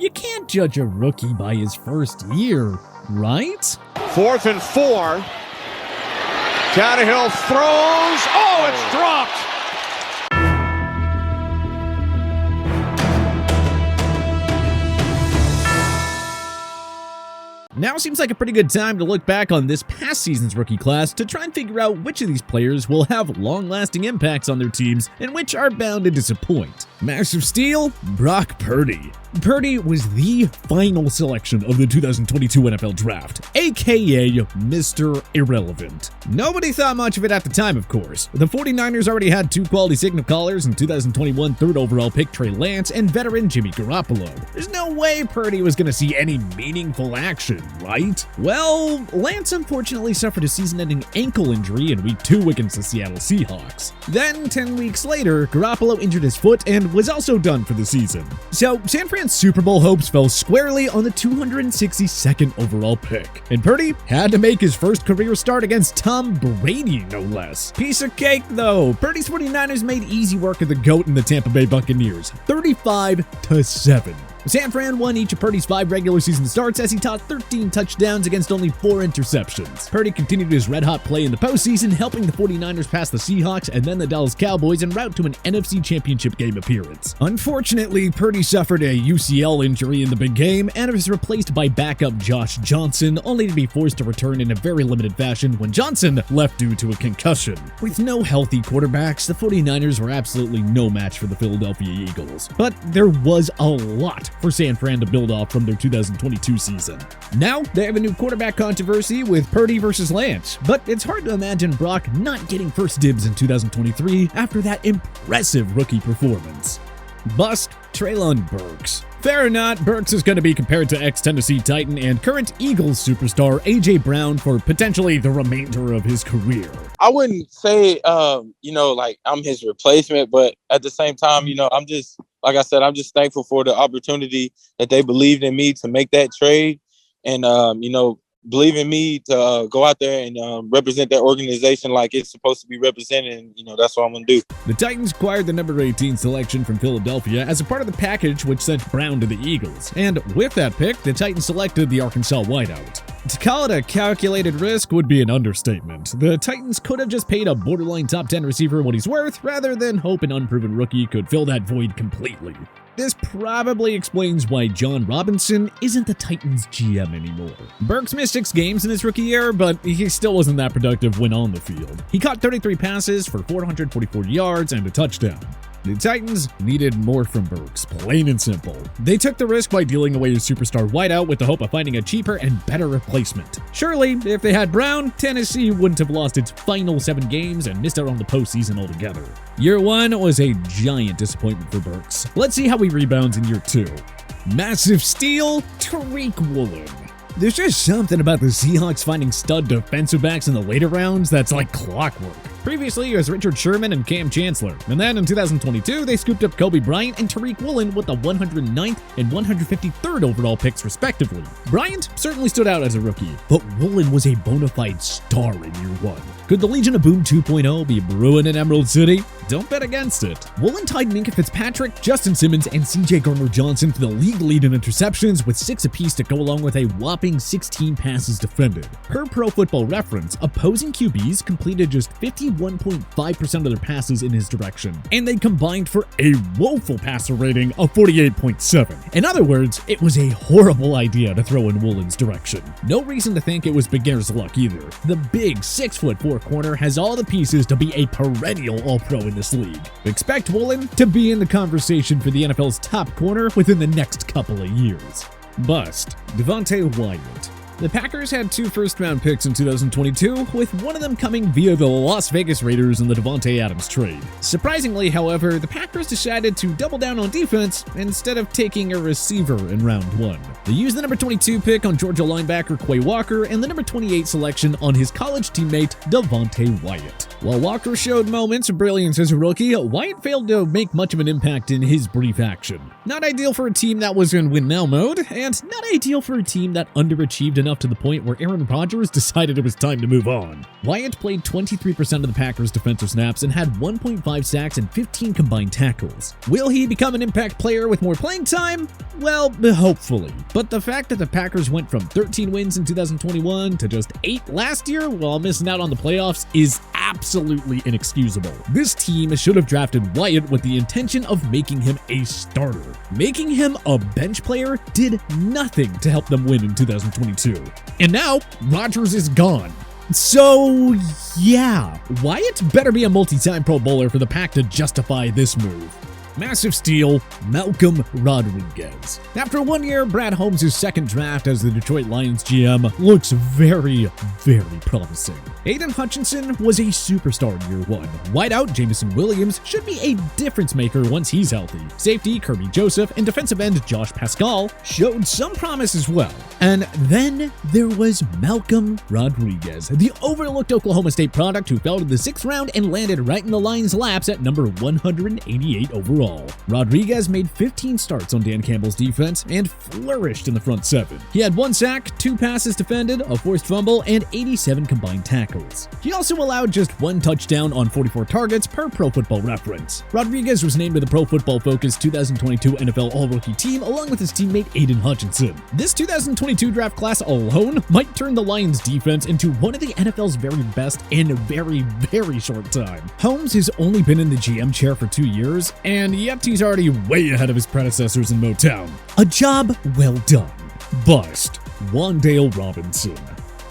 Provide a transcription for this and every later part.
you can't judge a rookie by his first year, right? 4th and 4. Tannehill throws. Oh, it's dropped. Now seems like a pretty good time to look back on this past season's rookie class to try and figure out which of these players will have long-lasting impacts on their teams and which are bound to disappoint. Massive steal, Brock Purdy. Purdy was the final selection of the 2022 NFL Draft, aka Mr. Irrelevant. Nobody thought much of it at the time, of course. The 49ers already had 2 quality signal callers in 2021 3rd overall pick Trey Lance and veteran Jimmy Garoppolo. There's no way Purdy was going to see any meaningful action, right? Well, Lance unfortunately suffered a season-ending ankle injury in Week 2 against the Seattle Seahawks. Then, 10 weeks later, Garoppolo injured his foot and was also done for the season. So, San Fran's Super Bowl hopes fell squarely on the 262nd overall pick. And Purdy had to make his first career start against Tom Brady, no less. Piece of cake, though. Purdy's 49ers made easy work of the GOAT and the Tampa Bay Buccaneers, 35-7. San Fran won each of Purdy's 5 regular season starts as he tossed 13 touchdowns against only 4 interceptions. Purdy continued his red-hot play in the postseason, helping the 49ers pass the Seahawks and then the Dallas Cowboys en route to an NFC Championship game appearance. Unfortunately, Purdy suffered a UCL injury in the big game and was replaced by backup Josh Johnson, only to be forced to return in a very limited fashion when Johnson left due to a concussion. With no healthy quarterbacks, the 49ers were absolutely no match for the Philadelphia Eagles. But there was a lot for San Fran to build off from their 2022 season. Now, they have a new quarterback controversy with Purdy versus Lance, but it's hard to imagine Brock not getting first dibs in 2023 after that impressive rookie performance. Bust, Trailon Burks. Fair or not, Burks is going to be compared to ex-Tennessee Titan and current Eagles superstar A.J. Brown for potentially the remainder of his career. I wouldn't say, like I'm his replacement, but at the same time, I'm just, like I said, I'm just thankful for the opportunity that they believed in me to make that trade and, believe in me to go out there and represent that organization like it's supposed to be represented. And, that's what I'm going to do. The Titans acquired the number 18 selection from Philadelphia as a part of the package which sent Brown to the Eagles. And with that pick, the Titans selected the Arkansas wideout. To call it a calculated risk would be an understatement. The Titans could have just paid a borderline top 10 receiver what he's worth, rather than hope an unproven rookie could fill that void completely. This probably explains why John Robinson isn't the Titans GM anymore. Burks missed 6 games in his rookie year, but he still wasn't that productive when on the field. He caught 33 passes for 444 yards and a touchdown. The Titans needed more from Burks, plain and simple. They took the risk by dealing away his superstar wideout with the hope of finding a cheaper and better replacement. Surely, if they had Brown, Tennessee wouldn't have lost its final 7 games and missed out on the postseason altogether. Year 1 was a giant disappointment for Burks. Let's see how he rebounds in year 2. Massive steal, Tariq Woolen. There's just something about the Seahawks finding stud defensive backs in the later rounds that's like clockwork. Previously, it was Richard Sherman and Cam Chancellor, and then in 2022, they scooped up Kobe Bryant and Tariq Woolen with the 109th and 153rd overall picks, respectively. Bryant certainly stood out as a rookie, but Woolen was a bona fide star in year 1. Could the Legion of Boom 2.0 be brewing in Emerald City? Don't bet against it. Woolen tied Minka Fitzpatrick, Justin Simmons, and C.J. Gardner-Johnson for the league lead in interceptions with 6 apiece to go along with a whopping 16 passes defended. Per Pro Football Reference, opposing QBs completed just 51.5% of their passes in his direction, and they combined for a woeful passer rating of 48.7. In other words, it was a horrible idea to throw in Woolen's direction. No reason to think it was beginner's luck either. The big 6'4" corner has all the pieces to be a perennial All-Pro in this league. Expect Woolen to be in the conversation for the NFL's top corner within the next couple of years. Bust, Devonte Wyatt. The Packers had 2 first-round picks in 2022, with one of them coming via the Las Vegas Raiders in the Devonte Adams trade. Surprisingly, however, the Packers decided to double down on defense instead of taking a receiver in round 1. They used the number 22 pick on Georgia linebacker Quay Walker and the number 28 selection on his college teammate Devonte Wyatt. While Walker showed moments of brilliance as a rookie, Wyatt failed to make much of an impact in his brief action. Not ideal for a team that was in win-now mode, and not ideal for a team that underachieved enough enough to the point where Aaron Rodgers decided it was time to move on. Wyatt played 23% of the Packers' defensive snaps and had 1.5 sacks and 15 combined tackles. Will he become an impact player with more playing time? Well, hopefully. But the fact that the Packers went from 13 wins in 2021 to just 8 last year while missing out on the playoffs is absolutely inexcusable. This team should have drafted Wyatt with the intention of making him a starter. Making him a bench player did nothing to help them win in 2022. And now, Rodgers is gone. So, yeah, Wyatt better be a multi-time Pro Bowler for the Pack to justify this move. Massive steal, Malcolm Rodriguez. After 1 year, Brad Holmes' second draft as the Detroit Lions GM looks very, very promising. Aiden Hutchinson was a superstar in year 1. Wideout Jameson Williams should be a difference maker once he's healthy. Safety Kirby Joseph and defensive end Josh Pascal showed some promise as well. And then there was Malcolm Rodriguez, the overlooked Oklahoma State product who fell to the 6th round and landed right in the Lions' laps at number 188 overall. Rodriguez made 15 starts on Dan Campbell's defense and flourished in the front 7. He had 1 sack, 2 passes defended, a forced fumble, and 87 combined tackles. He also allowed just 1 touchdown on 44 targets per Pro Football Reference. Rodriguez was named to the Pro Football Focus 2022 NFL All-Rookie team along with his teammate Aiden Hutchinson. This 2022 draft class alone might turn the Lions defense into one of the NFL's very best in a very, very short time. Holmes has only been in the GM chair for 2 years, and yet he's already way ahead of his predecessors in Motown. A job well done. Bust. Wan'Dale Robinson.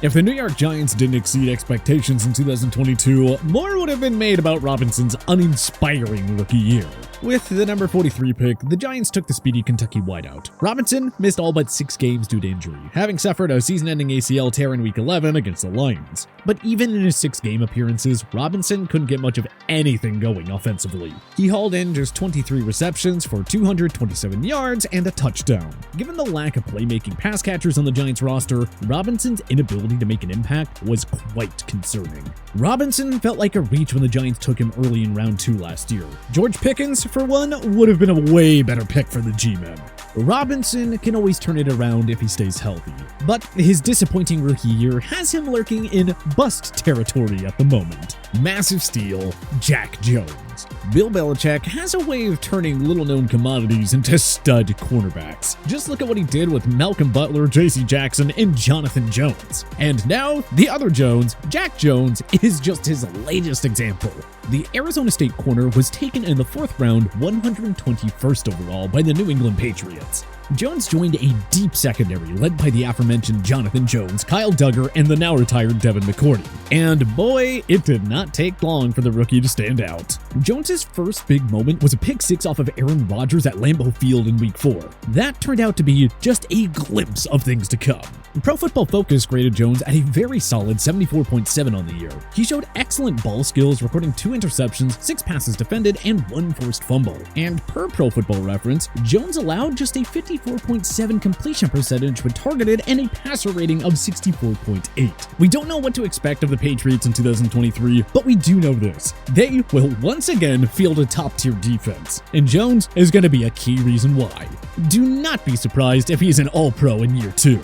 If the New York Giants didn't exceed expectations in 2022, more would have been made about Robinson's uninspiring rookie year. With the number 43 pick, the Giants took the speedy Kentucky wideout. Robinson missed all but 6 games due to injury, having suffered a season-ending ACL tear in Week 11 against the Lions. But even in his 6 game appearances, Robinson couldn't get much of anything going offensively. He hauled in just 23 receptions for 227 yards and a touchdown. Given the lack of playmaking pass catchers on the Giants roster, Robinson's inability to make an impact was quite concerning. Robinson felt like a reach when the Giants took him early in round 2 last year. George Pickens, for one, would have been a way better pick for the G-Men. Robinson can always turn it around if he stays healthy, but his disappointing rookie year has him lurking in bust territory at the moment. Massive steal, Jack Jones. Bill Belichick has a way of turning little-known commodities into stud cornerbacks. Just look at what he did with Malcolm Butler, J.C. Jackson, and Jonathan Jones. And now, the other Jones, Jack Jones, is just his latest example. The Arizona State corner was taken in the 4th round, 121st overall by the New England Patriots. Jones joined a deep secondary led by the aforementioned Jonathan Jones, Kyle Duggar, and the now retired Devin McCormick. And boy, it did not take long for the rookie to stand out. Jones's first big moment was a pick 6 off of Aaron Rodgers at Lambeau Field in Week 4. That turned out to be just a glimpse of things to come. Pro Football Focus graded Jones at a very solid 74.7 on the year. He showed excellent ball skills, recording 2 interceptions, 6 passes defended, and 1 forced fumble. And per Pro Football Reference, Jones allowed just a 54.7 completion percentage when targeted and a passer rating of 64.8. We don't know what to expect of the Patriots in 2023, but we do know this. They will once again field a top-tier defense, and Jones is going to be a key reason why. Do not be surprised if he's an All-Pro in year 2.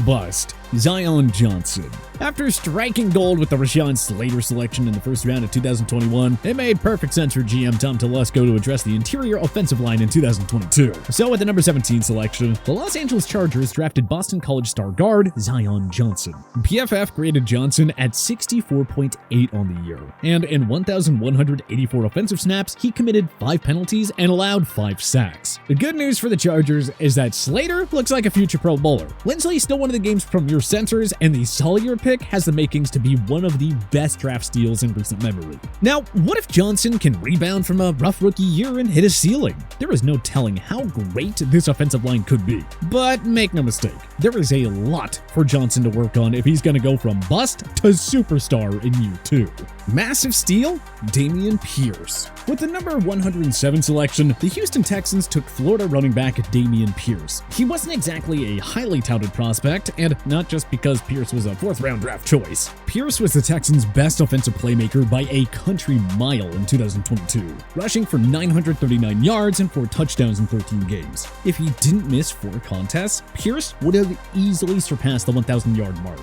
Bust. Zion Johnson. After striking gold with the Rashawn Slater selection in the 1st round of 2021, it made perfect sense for GM Tom Telesco to address the interior offensive line in 2022. So with the number 17 selection, the Los Angeles Chargers drafted Boston College star guard Zion Johnson. PFF graded Johnson at 64.8 on the year, and in 1,184 offensive snaps, he committed 5 penalties and allowed 5 sacks. The good news for the Chargers is that Slater looks like a future Pro Bowler. Lindsley still one of the game's premier centers, and the Solier pick has the makings to be one of the best draft steals in recent memory. Now, what if Johnson can rebound from a rough rookie year and hit a ceiling? There is no telling how great this offensive line could be. But make no mistake, there is a lot for Johnson to work on if he's going to go from bust to superstar in year 2. Massive steal? Damien Pierce. With the number 107 selection, the Houston Texans took Florida running back Damien Pierce. He wasn't exactly a highly touted prospect, and not just because Pierce was a 4th-round draft choice. Pierce was the Texans' best offensive playmaker by a country mile in 2022, rushing for 939 yards and 4 touchdowns in 13 games. If he didn't miss 4 contests, Pierce would have easily surpassed the 1,000-yard mark.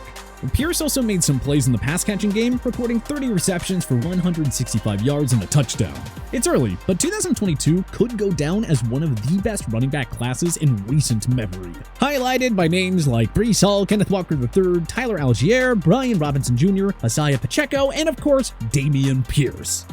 Pierce also made some plays in the pass-catching game, recording 30 receptions for 165 yards and a touchdown. It's early, but 2022 could go down as one of the best running back classes in recent memory, highlighted by names like Breece Hall, Kenneth Walker III, Tyler Algier, Brian Robinson Jr., Isaiah Pacheco, and of course, Damien Pierce.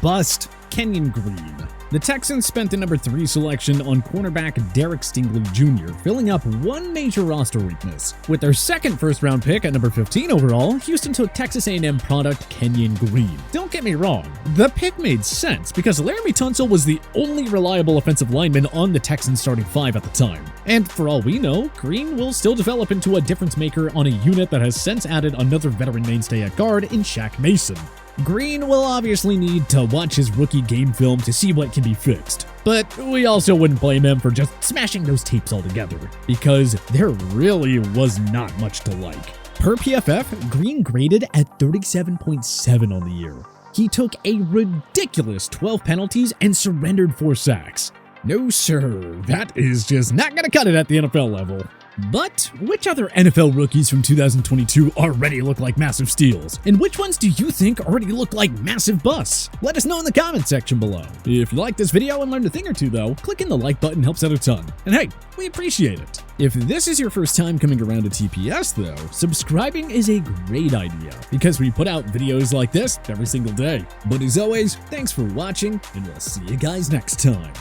Bust Kenyan Green. The Texans spent the number 3 selection on cornerback Derek Stingley Jr., filling up one major roster weakness. With their second first-round pick at number 15 overall, Houston took Texas A&M product Kenyan Green. Don't get me wrong, the pick made sense because Laramie Tunsil was the only reliable offensive lineman on the Texans starting 5 at the time. And for all we know, Green will still develop into a difference maker on a unit that has since added another veteran mainstay at guard in Shaq Mason. Green will obviously need to watch his rookie game film to see what can be fixed, but we also wouldn't blame him for just smashing those tapes altogether, because there really was not much to like. Per PFF, Green graded at 37.7 on the year. He took a ridiculous 12 penalties and surrendered 4 sacks. No sir, that is just not gonna cut it at the NFL level. But which other NFL rookies from 2022 already look like massive steals? And which ones do you think already look like massive busts? Let us know in the comment section below. If you like this video and learned a thing or two though, clicking the like button helps out a ton. And hey, we appreciate it. If this is your first time coming around to TPS though, subscribing is a great idea because we put out videos like this every single day. But as always, thanks for watching and we'll see you guys next time.